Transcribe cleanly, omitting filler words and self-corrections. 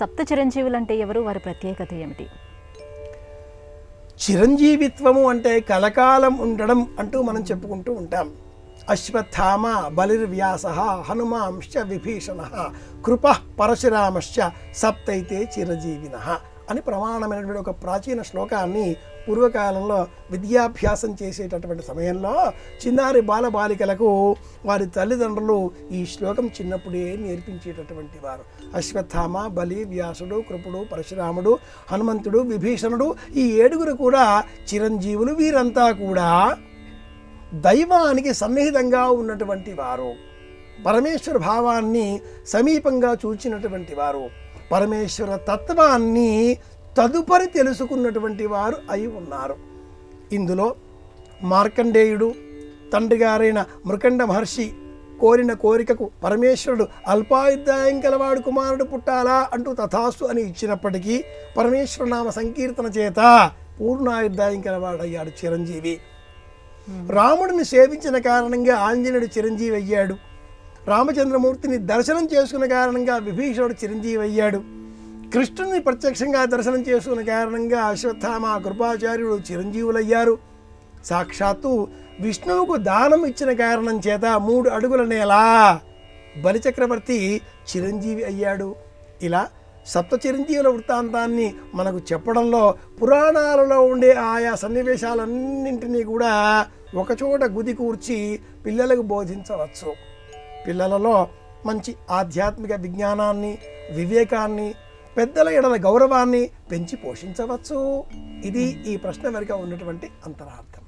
సప్త చిరంజీవులు అంటే ఎవరు, వారి ప్రత్యేకత ఏమిటి? చిరంజీవిత్వము అంటే కలకాలం ఉండడం అంటూ మనం చెప్పుకుంటూ ఉంటాం. అశ్వత్థామ బలిర్వ్యాస హనుమాంశ్చ విభీషణ కృప పరశురామశ్చ సప్తైతే చిరంజీవిన అని ప్రమాణమైనటువంటి ఒక ప్రాచీన శ్లోకాన్ని పూర్వకాలంలో విద్యాభ్యాసం చేసేటటువంటి సమయంలో చిన్నారి బాలబాలికలకు వారి తల్లిదండ్రులు ఈ శ్లోకం చిన్నప్పుడే నేర్పించేటటువంటి వారు. అశ్వత్థామ, బలి, వ్యాసుడు, కృపుడు, పరశురాముడు, హనుమంతుడు, విభీషణుడు, ఈ 7 కూడా చిరంజీవులు. వీరంతా కూడా దైవానికి సన్నిహితంగా ఉన్నటువంటి వారు, పరమేశ్వర భావాన్ని సమీపంగా చూచినటువంటి వారు, పరమేశ్వర తత్వాన్ని తదుపరి తెలుసుకున్నటువంటి వారు అయి ఉన్నారు. ఇందులో మార్కండేయుడు తండ్రి గారైన మృకండ మహర్షి కోరిన కోరికకు పరమేశ్వరుడు అల్పాయుద్ధాయం గలవాడు కుమారుడు పుట్టాలా అంటూ తథాస్తు అని ఇచ్చినప్పటికీ పరమేశ్వర నామ సంకీర్తన చేత పూర్ణాయుద్ధాయం గలవాడయ్యాడు చిరంజీవి. రాముడిని సేవించిన కారణంగా ఆంజనేయుడు చిరంజీవి అయ్యాడు. రామచంద్రమూర్తిని దర్శనం చేసుకున్న కారణంగా విభీషణుడు చిరంజీవి అయ్యాడు. కృష్ణుని ప్రత్యక్షంగా దర్శనం చేసుకున్న కారణంగా అశ్వత్థామ, కృపాచార్యుడు చిరంజీవులయ్యారు. సాక్షాత్తు విష్ణువుకు దానం ఇచ్చిన కారణం చేత 3 అడుగుల నేల బలిచక్రవర్తి చిరంజీవి అయ్యాడు. ఇలా సప్త చిరంజీవుల వృత్తాంతాన్ని మనకు చెప్పడంలో పురాణాలలో ఉండే ఆయా సన్నివేశాలన్నింటినీ కూడా ఒకచోట గుది కూర్చి పిల్లలకు బోధించవచ్చు. పిల్లలలో మంచి ఆధ్యాత్మిక విజ్ఞానాన్ని, వివేకాన్ని, పెద్దల ఎడల గౌరవాన్ని పెంచి పోషించవచ్చు. ఇది ఈ ప్రశ్న వెనుక ఉన్నటువంటి అంతరార్థం.